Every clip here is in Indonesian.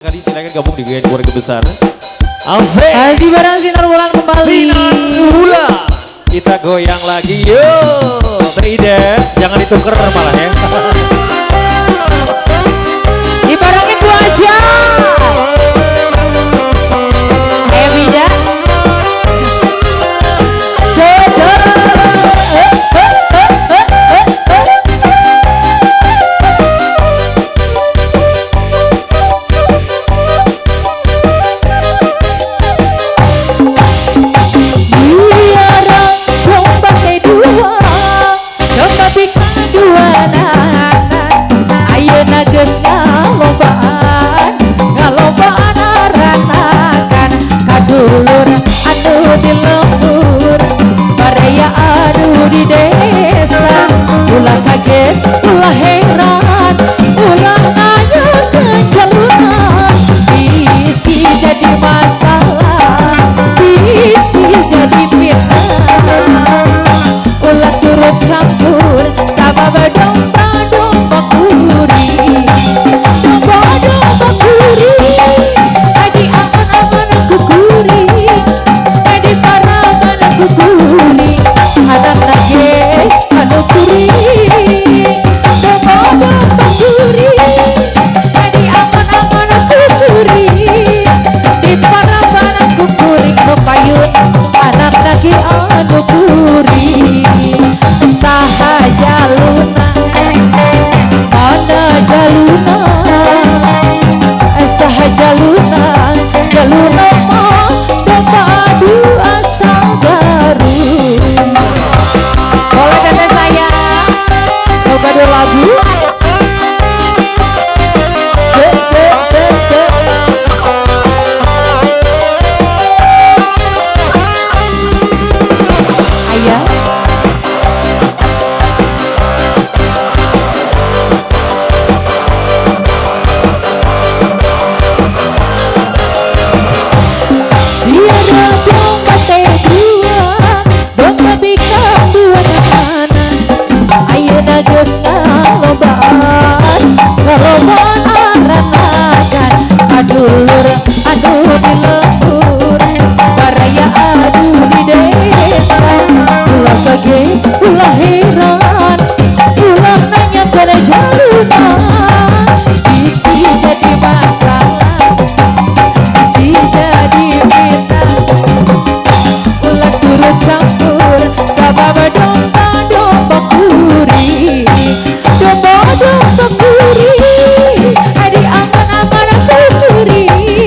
Kali silakan gabung di keluarga besar. Asik. Haji barang sinar bulan kembali. Sinar bulan. Kita goyang lagi yuk. Teride, jangan ditukar malah ya. Dibarengin dua aja. Ayo Bida. Jojo. Dulur aduh di lembur Maria aduh di desa ulah kaget ulah heran ulah nanya kejaluan bisi jadi masalah bisi jadi fitnah ulah turut campur sama domba kuri domba kuri lagi aman-aman kukuri edi para mana kukuri anak nage anu kuri domba kuri edi aman-aman kukuri di para mana kukuri no payun anak nage anu kuri saha jaluna mana jaluna saha jaluna jaluna mah domba adu asal baru boleh teteh saya coba dua lagu ayah dulur aduh di lembur Baraya aduh di desa ulah kaget ulah heran ulah nanya kena jaluna isi jadi masalah isi jadi fitnah ulah turut campur sabab domba kuri domba kuri adi aman-aman kuri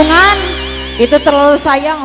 Gadungan itu terlalu sayang